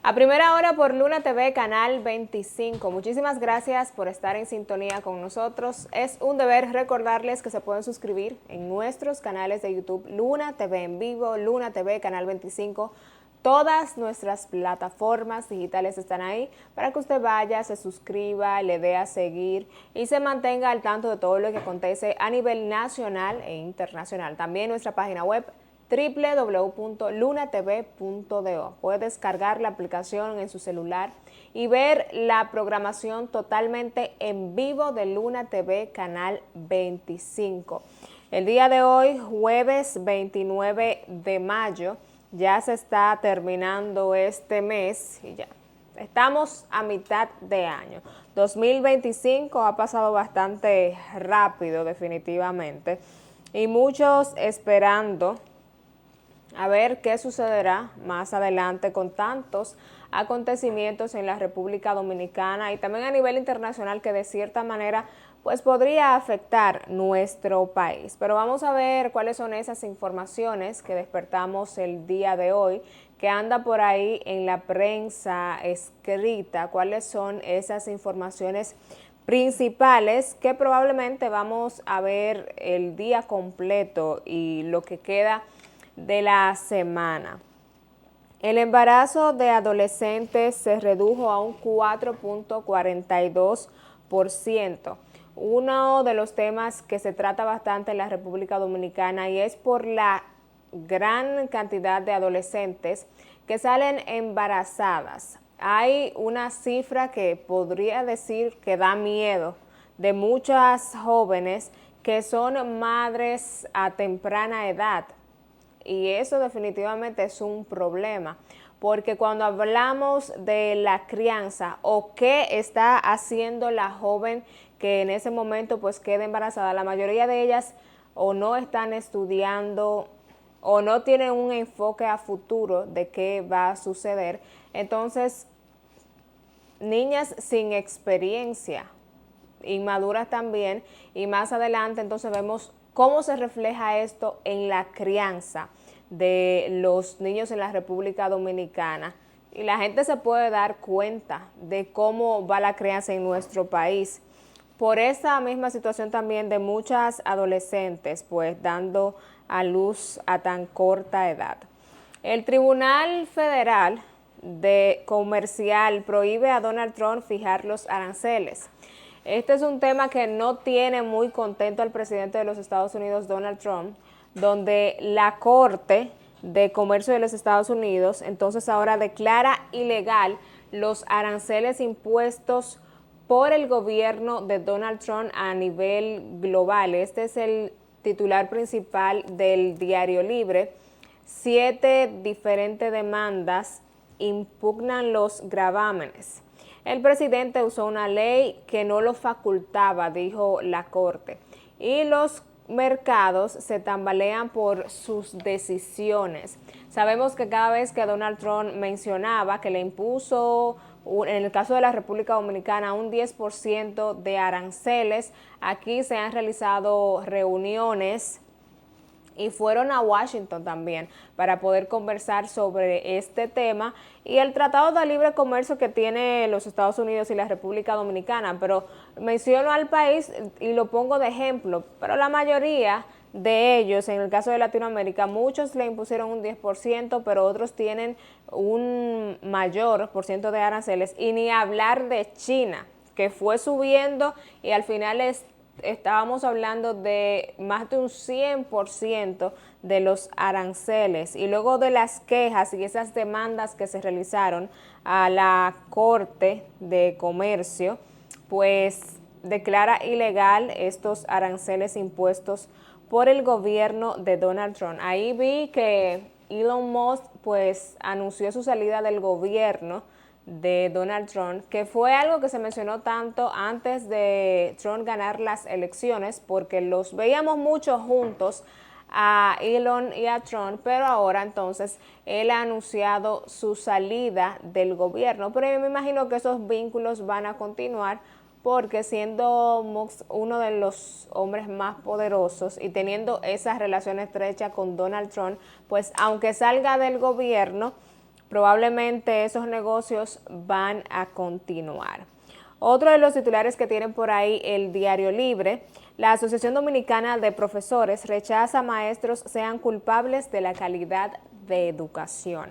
A primera hora por Luna TV, Canal 25. Muchísimas gracias por estar en sintonía con nosotros. Es un deber recordarles que se pueden suscribir en nuestros canales de YouTube, Luna TV en vivo, Luna TV, Canal 25. Todas nuestras plataformas digitales están ahí para que usted vaya, se suscriba, le dé a seguir y se mantenga al tanto de todo lo que acontece a nivel nacional e internacional. También nuestra página web www.lunatv.do. Puede descargar la aplicación en su celular y ver la programación totalmente en vivo de Luna TV Canal 25. El día de hoy, jueves 29 de mayo, ya se está terminando este mes y ya estamos a mitad de año. 2025 ha pasado bastante rápido definitivamente y muchos esperando a ver qué sucederá más adelante con tantos acontecimientos en la República Dominicana y también a nivel internacional que de cierta manera pues podría afectar nuestro país. Pero vamos a ver cuáles son esas informaciones que despertamos el día de hoy, que anda por ahí en la prensa escrita, cuáles son esas informaciones principales que probablemente vamos a ver el día completo y lo que queda de la semana. El embarazo de adolescentes se redujo a un 4.42%. Uno de los temas que se trata bastante en la República Dominicana y es por la gran cantidad de adolescentes que salen embarazadas. Hay una cifra que podría decir que da miedo de muchas jóvenes que son madres a temprana edad. Y eso definitivamente es un problema, porque cuando hablamos de la crianza o qué está haciendo la joven que en ese momento pues queda embarazada, la mayoría de ellas o no están estudiando o no tienen un enfoque a futuro de qué va a suceder. Entonces, niñas sin experiencia, inmaduras también, y más adelante entonces vemos cómo se refleja esto en la crianza de los niños en la República Dominicana. Y la gente se puede dar cuenta de cómo va la crianza en nuestro país. Por esa misma situación también de muchas adolescentes, pues dando a luz a tan corta edad. El Tribunal Federal de Comercial prohíbe a Donald Trump fijar los aranceles. Este es un tema que no tiene muy contento al presidente de los Estados Unidos, Donald Trump, donde la Corte de Comercio de los Estados Unidos entonces ahora declara ilegal los aranceles impuestos por el gobierno de Donald Trump a nivel global. Este es el titular principal del Diario Libre. 7 diferentes demandas impugnan los gravámenes. El presidente usó una ley que no lo facultaba, dijo la Corte, y los mercados se tambalean por sus decisiones. Sabemos que cada vez que Donald Trump mencionaba que le impuso, en el caso de la República Dominicana, un 10% de aranceles, aquí se han realizado reuniones y fueron a Washington también para poder conversar sobre este tema y el Tratado de Libre Comercio que tiene los Estados Unidos y la República Dominicana. Pero menciono al país y lo pongo de ejemplo, pero la mayoría de ellos, en el caso de Latinoamérica, muchos le impusieron un 10%, pero otros tienen un mayor por ciento de aranceles, y ni hablar de China, que fue subiendo y al final estábamos hablando de más de un 100% de los aranceles. Y luego de las quejas y esas demandas que se realizaron a la Corte de Comercio, pues declara ilegal estos aranceles impuestos por el gobierno de Donald Trump. Ahí vi que Elon Musk pues anunció su salida del gobierno de Donald Trump, que fue algo que se mencionó tanto antes de Trump ganar las elecciones, porque los veíamos mucho juntos a Elon y a Trump, pero ahora entonces él ha anunciado su salida del gobierno. Pero yo me imagino que esos vínculos van a continuar, porque siendo Musk uno de los hombres más poderosos y teniendo esa relación estrecha con Donald Trump, pues aunque salga del gobierno, probablemente esos negocios van a continuar. Otro de los titulares que tienen por ahí el Diario Libre: la Asociación Dominicana de Profesores rechaza maestros sean culpables de la calidad de educación.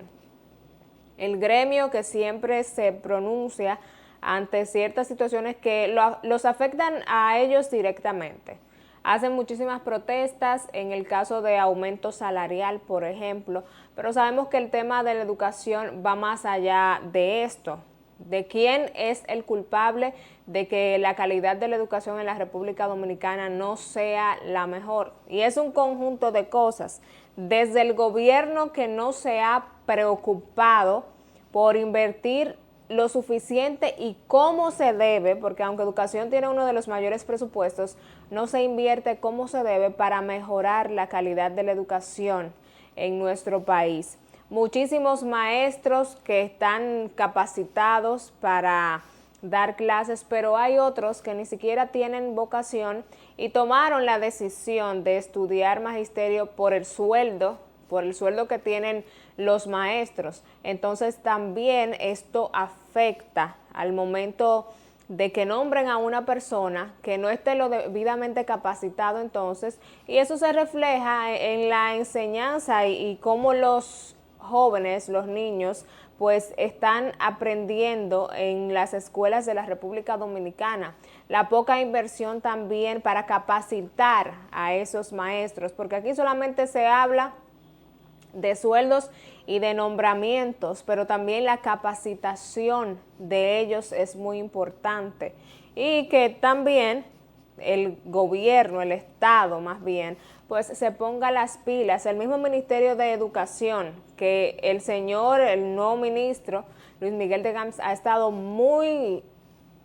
El gremio que siempre se pronuncia ante ciertas situaciones que los afectan a ellos directamente. Hacen muchísimas protestas en el caso de aumento salarial, por ejemplo, pero sabemos que el tema de la educación va más allá de esto. ¿De quién es el culpable de que la calidad de la educación en la República Dominicana no sea la mejor? Y es un conjunto de cosas. Desde el gobierno, que no se ha preocupado por invertir lo suficiente y cómo se debe, porque aunque educación tiene uno de los mayores presupuestos, no se invierte como se debe para mejorar la calidad de la educación en nuestro país. Muchísimos maestros que están capacitados para dar clases, pero hay otros que ni siquiera tienen vocación y tomaron la decisión de estudiar magisterio por el sueldo que tienen los maestros. Entonces también esto afecta al momento de que nombren a una persona que no esté lo debidamente capacitado, entonces, y eso se refleja en la enseñanza y cómo los jóvenes, los niños, pues están aprendiendo en las escuelas de la República Dominicana. La poca inversión también para capacitar a esos maestros, porque aquí solamente se habla de sueldos y de nombramientos, pero también la capacitación de ellos es muy importante, y que también el gobierno, el Estado más bien, pues se ponga las pilas. El mismo Ministerio de Educación, que el nuevo ministro Luis Miguel de Gams ha estado muy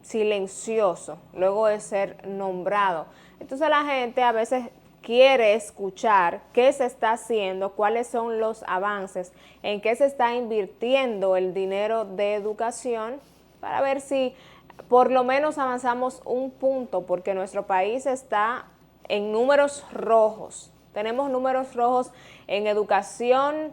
silencioso luego de ser nombrado. Entonces la gente a veces quiere escuchar qué se está haciendo, cuáles son los avances, en qué se está invirtiendo el dinero de educación, para ver si por lo menos avanzamos un punto, porque nuestro país está en números rojos. Tenemos números rojos en educación.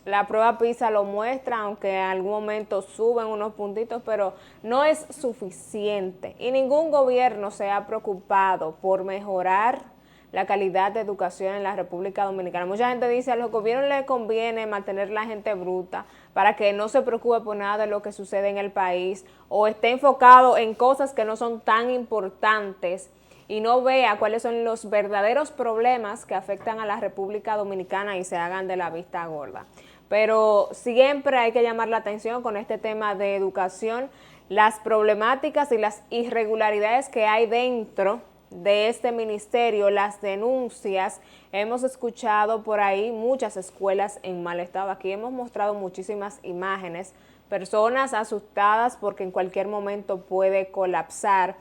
La prueba PISA lo muestra, aunque en algún momento suben unos puntitos, pero no es suficiente. Y ningún gobierno se ha preocupado por mejorar la calidad de educación en la República Dominicana. Mucha gente dice, a los gobiernos les conviene mantener la gente bruta para que no se preocupe por nada de lo que sucede en el país, o esté enfocado en cosas que no son tan importantes y no vea cuáles son los verdaderos problemas que afectan a la República Dominicana y se hagan de la vista gorda. Pero siempre hay que llamar la atención con este tema de educación, las problemáticas y las irregularidades que hay dentro de este ministerio, las denuncias. Hemos escuchado por ahí muchas escuelas en mal estado. Aquí hemos mostrado muchísimas imágenes, personas asustadas porque en cualquier momento puede colapsar.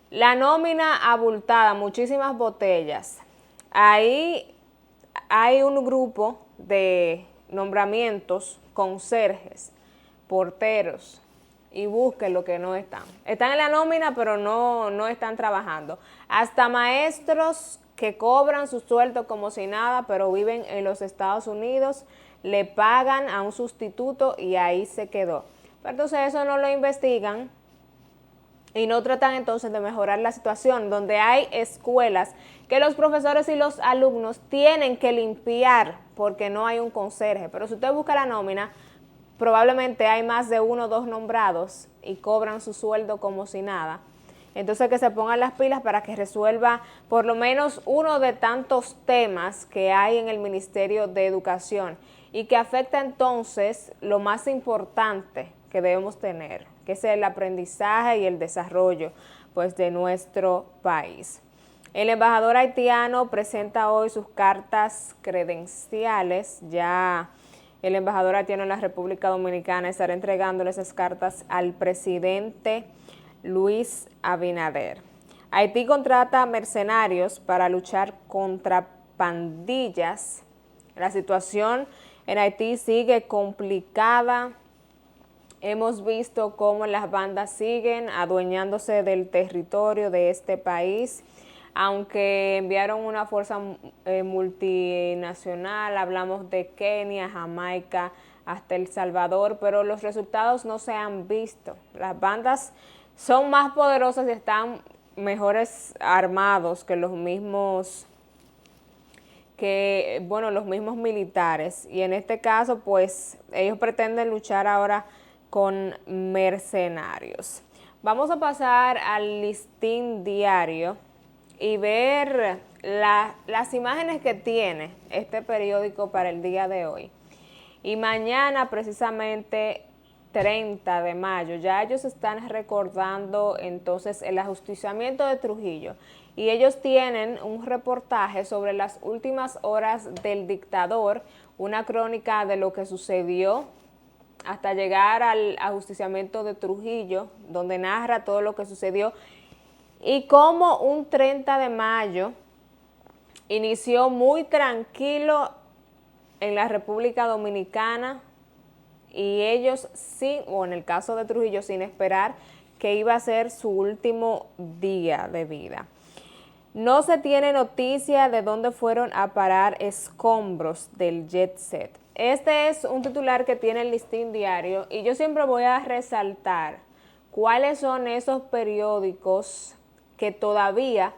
La nómina abultada, muchísimas botellas. Ahí hay un grupo de nombramientos: conserjes, porteros, y busquen lo que no están. Están en la nómina, pero no están trabajando. Hasta maestros que cobran su sueldo como si nada, pero viven en los Estados Unidos, le pagan a un sustituto y ahí se quedó. Pero entonces eso no lo investigan y no tratan entonces de mejorar la situación, donde hay escuelas que los profesores y los alumnos tienen que limpiar porque no hay un conserje. Pero si usted busca la nómina, probablemente hay más de 1 o 2 nombrados y cobran su sueldo como si nada. Entonces que se pongan las pilas para que resuelva por lo menos uno de tantos temas que hay en el Ministerio de Educación y que afecta entonces lo más importante que debemos tener, que es el aprendizaje y el desarrollo pues de nuestro país. El embajador haitiano presenta hoy sus cartas credenciales. Ya el embajador haitiano en la República Dominicana estará entregándole esas cartas al presidente Luis Abinader. Haití contrata mercenarios para luchar contra pandillas. La situación en Haití sigue complicada. Hemos visto cómo las bandas siguen adueñándose del territorio de este país. Aunque enviaron una fuerza multinacional, hablamos de Kenia, Jamaica, hasta El Salvador, pero los resultados no se han visto. Las bandas son más poderosas y están mejores armados que los mismos los mismos militares, y en este caso pues ellos pretenden luchar ahora con mercenarios. Vamos a pasar al Listín Diario y ver las imágenes que tiene este periódico para el día de hoy. Y mañana, precisamente 30 de mayo, ya ellos están recordando entonces el ajusticiamiento de Trujillo. Y ellos tienen un reportaje sobre las últimas horas del dictador, una crónica de lo que sucedió hasta llegar al ajusticiamiento de Trujillo, donde narra todo lo que sucedió y cómo un 30 de mayo inició muy tranquilo en la República Dominicana, y ellos en el caso de Trujillo, sin esperar que iba a ser su último día de vida. No se tiene noticia de dónde fueron a parar escombros del jet set. Este es un titular que tiene el Listín Diario, y yo siempre voy a resaltar cuáles son esos periódicos que todavía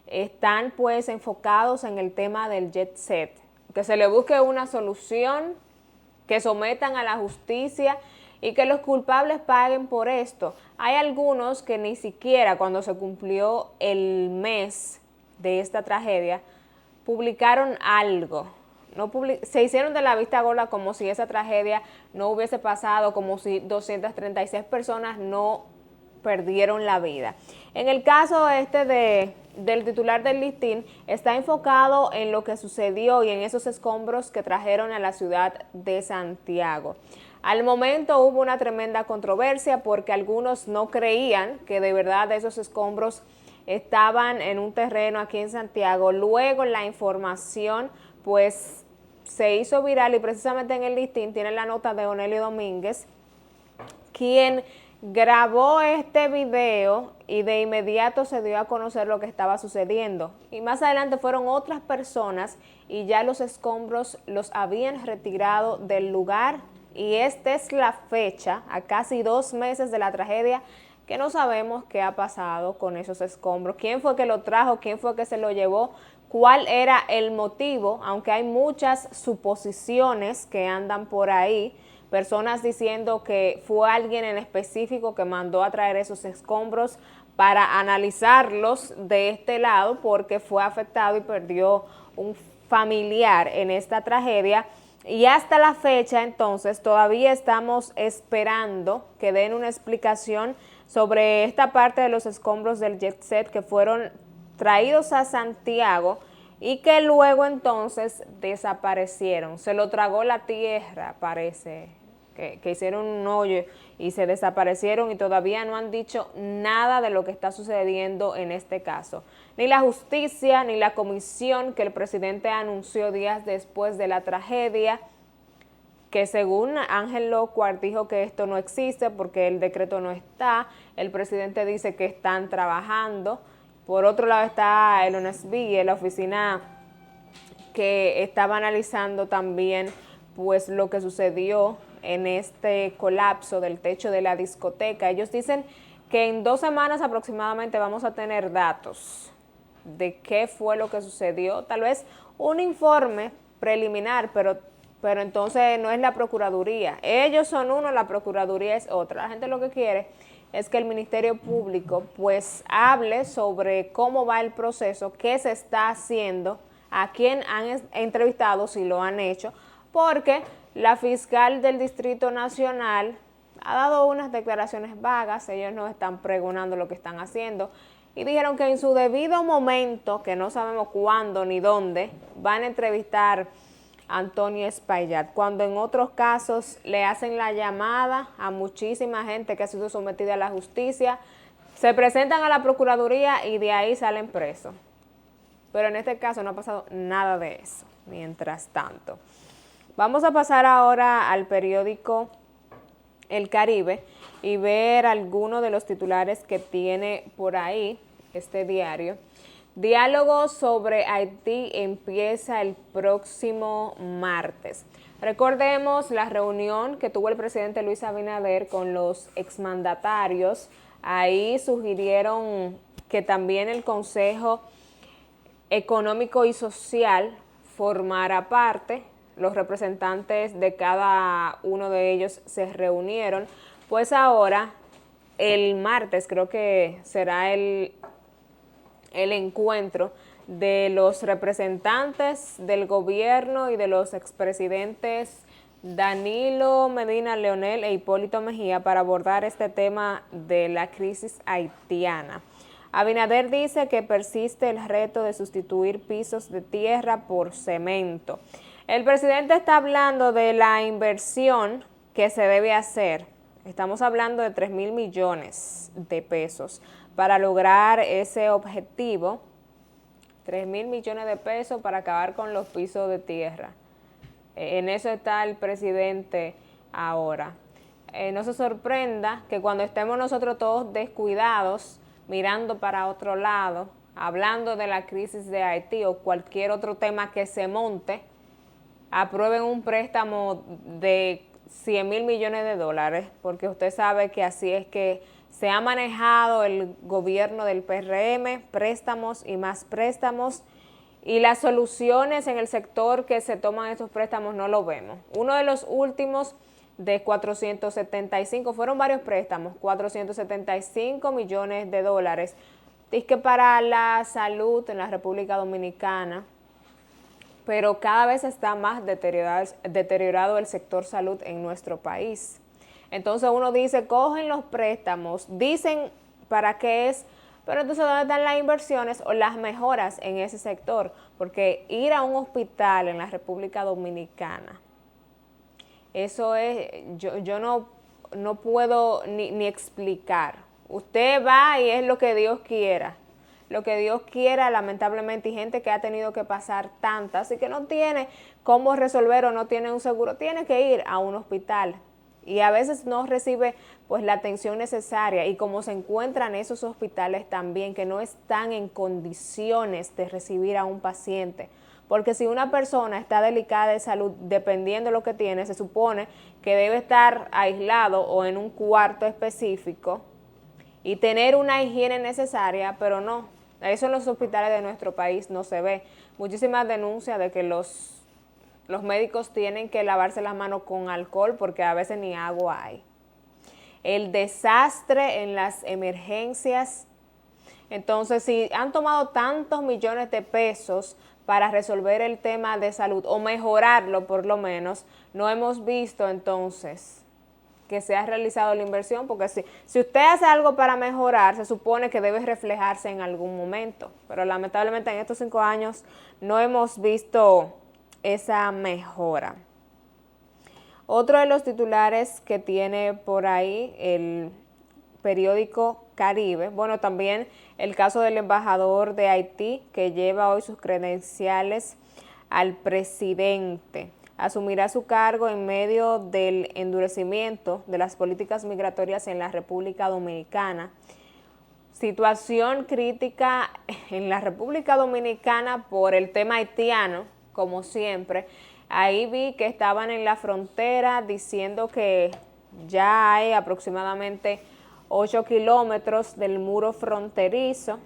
están pues enfocados en el tema del jet set, que se le busque una solución, que sometan a la justicia y que los culpables paguen por esto. Hay algunos que ni siquiera cuando se cumplió el mes de esta tragedia publicaron algo. Se hicieron de la vista gorda como si esa tragedia no hubiese pasado, como si 236 personas no perdieron la vida. En el caso del titular del Listín, está enfocado en lo que sucedió y en esos escombros que trajeron a la ciudad de Santiago. Al momento hubo una tremenda controversia porque algunos no creían que de verdad esos escombros estaban en un terreno aquí en Santiago. Luego la información pues se hizo viral, y precisamente en el Listín tiene la nota de Onelio Domínguez, quien grabó este video y de inmediato se dio a conocer lo que estaba sucediendo. Y más adelante fueron otras personas y ya los escombros los habían retirado del lugar, y esta es la fecha, a casi 2 meses de la tragedia, que no sabemos qué ha pasado con esos escombros, quién fue que lo trajo, quién fue que se lo llevó, cuál era el motivo, aunque hay muchas suposiciones que andan por ahí, personas diciendo que fue alguien en específico que mandó a traer esos escombros para analizarlos de este lado porque fue afectado y perdió un familiar en esta tragedia. Y hasta la fecha, entonces, todavía estamos esperando que den una explicación sobre esta parte de los escombros del jet set que fueron traídos a Santiago y que luego entonces desaparecieron. Se lo tragó la tierra, parece, que hicieron un hoyo y se desaparecieron, y todavía no han dicho nada de lo que está sucediendo en este caso. Ni la justicia ni la comisión que el presidente anunció días después de la tragedia, que según Ángel Locuar dijo que esto no existe porque el decreto no está. El presidente dice que están trabajando. Por otro lado está el ONESBI, la oficina que estaba analizando también pues lo que sucedió en este colapso del techo de la discoteca. Ellos dicen que en 2 semanas aproximadamente vamos a tener datos de qué fue lo que sucedió. Tal vez un informe preliminar, pero entonces no es la Procuraduría. Ellos son uno, la Procuraduría es otra. La gente lo que quiere es que el Ministerio Público pues hable sobre cómo va el proceso, qué se está haciendo, a quién han entrevistado, si lo han hecho, porque la fiscal del Distrito Nacional ha dado unas declaraciones vagas. Ellos no están pregonando lo que están haciendo, y dijeron que en su debido momento, que no sabemos cuándo ni dónde, van a entrevistar a Antonio Espaillat, cuando en otros casos le hacen la llamada a muchísima gente que ha sido sometida a la justicia, se presentan a la Procuraduría y de ahí salen presos. Pero en este caso no ha pasado nada de eso, mientras tanto. Vamos a pasar ahora al periódico El Caribe y ver algunos de los titulares que tiene por ahí este diario. Diálogo sobre Haití empieza el próximo martes. Recordemos la reunión que tuvo el presidente Luis Abinader con los exmandatarios. Ahí sugirieron que también el Consejo Económico y Social formara parte. Los representantes de cada uno de ellos se reunieron. Pues ahora, el martes, creo que será el encuentro de los representantes del gobierno y de los expresidentes Danilo Medina Leonel e Hipólito Mejía para abordar este tema de la crisis haitiana. Abinader dice que persiste el reto de sustituir pisos de tierra por cemento. El presidente está hablando de la inversión que se debe hacer. Estamos hablando de 3,000 millones de pesos para lograr ese objetivo. 3,000 millones de pesos para acabar con los pisos de tierra. En eso está el presidente ahora. No se sorprenda que cuando estemos nosotros todos descuidados, mirando para otro lado, hablando de la crisis de Haití o cualquier otro tema que se monte, aprueben un préstamo de 100,000 millones de dólares, porque usted sabe que así es que se ha manejado el gobierno del PRM, préstamos y más préstamos, y las soluciones en el sector que se toman estos préstamos no lo vemos. Uno de los últimos de 475, fueron varios préstamos, 475 millones de dólares, es que para la salud en la República Dominicana, pero cada vez está más deteriorado el sector salud en nuestro país. Entonces uno dice, cogen los préstamos, dicen para qué es, pero entonces ¿dónde están las inversiones o las mejoras en ese sector? Porque ir a un hospital en la República Dominicana, eso es, yo no puedo ni explicar. Usted va y es lo que Dios quiera. Lo que Dios quiera, lamentablemente, y gente que ha tenido que pasar tantas y que no tiene cómo resolver o no tiene un seguro, tiene que ir a un hospital y a veces no recibe pues la atención necesaria, y como se encuentran esos hospitales también que no están en condiciones de recibir a un paciente, porque si una persona está delicada de salud, dependiendo de lo que tiene, se supone que debe estar aislado o en un cuarto específico y tener una higiene necesaria, pero no. Eso en los hospitales de nuestro país no se ve. Muchísimas denuncias de que los médicos tienen que lavarse las manos con alcohol porque a veces ni agua hay. El desastre en las emergencias. Entonces, si han tomado tantos millones de pesos para resolver el tema de salud o mejorarlo por lo menos, no hemos visto entonces que se ha realizado la inversión, porque si usted hace algo para mejorar, se supone que debe reflejarse en algún momento, pero lamentablemente en estos 5 años no hemos visto esa mejora. Otro de los titulares que tiene por ahí el periódico Caribe, bueno, también el caso del embajador de Haití que lleva hoy sus credenciales al presidente. Asumirá su cargo en medio del endurecimiento de las políticas migratorias en la República Dominicana. Situación crítica en la República Dominicana por el tema haitiano, como siempre. Ahí vi que estaban en la frontera diciendo que ya hay aproximadamente 8 kilómetros del muro fronterizo.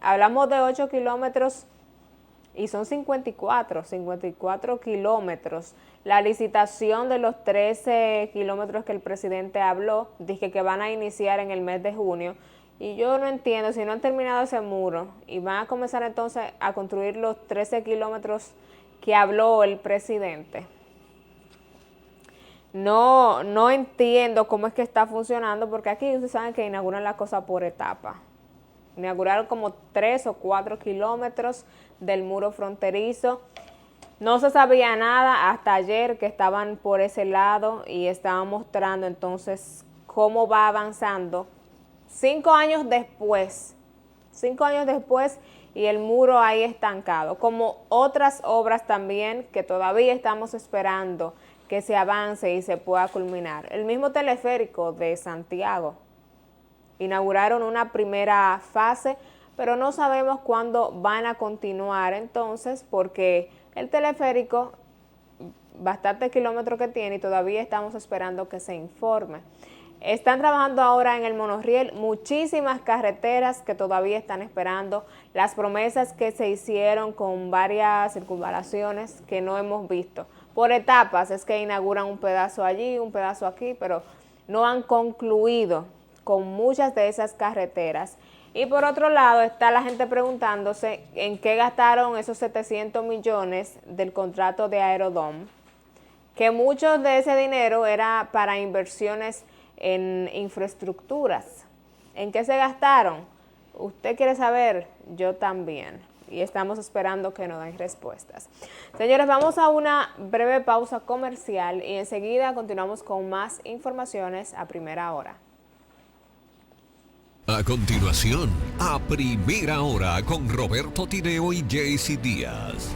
Hablamos de 8 kilómetros y son 54 kilómetros. La licitación de los 13 kilómetros que el presidente habló, dije que van a iniciar en el mes de junio. Y yo no entiendo, si no han terminado ese muro y van a comenzar entonces a construir los 13 kilómetros que habló el presidente. No entiendo cómo es que está funcionando, porque aquí ustedes saben que inauguran la cosa por etapa. Inauguraron como 3 o 4 kilómetros del muro fronterizo. No se sabía nada hasta ayer que estaban por ese lado y estaban mostrando entonces cómo va avanzando. 5 años después y el muro ahí estancado, como otras obras también que todavía estamos esperando que se avance y se pueda culminar. El mismo teleférico de Santiago, inauguraron una primera fase, pero no sabemos cuándo van a continuar entonces, porque el teleférico, bastante kilómetros que tiene y todavía estamos esperando que se informe. Están trabajando ahora en el monorriel, muchísimas carreteras que todavía están esperando, las promesas que se hicieron con varias circunvalaciones que no hemos visto. Por etapas es que inauguran un pedazo allí, un pedazo aquí, pero no han concluido con muchas de esas carreteras. Y por otro lado está la gente preguntándose en qué gastaron esos 700 millones del contrato de Aerodom, que mucho de ese dinero era para inversiones en infraestructuras. ¿En qué se gastaron? ¿Usted quiere saber? Yo también. Y estamos esperando que nos den respuestas. Señores, vamos a una breve pausa comercial y enseguida continuamos con más informaciones a primera hora. A continuación, a primera hora con Roberto Tineo y Jaycee Díaz.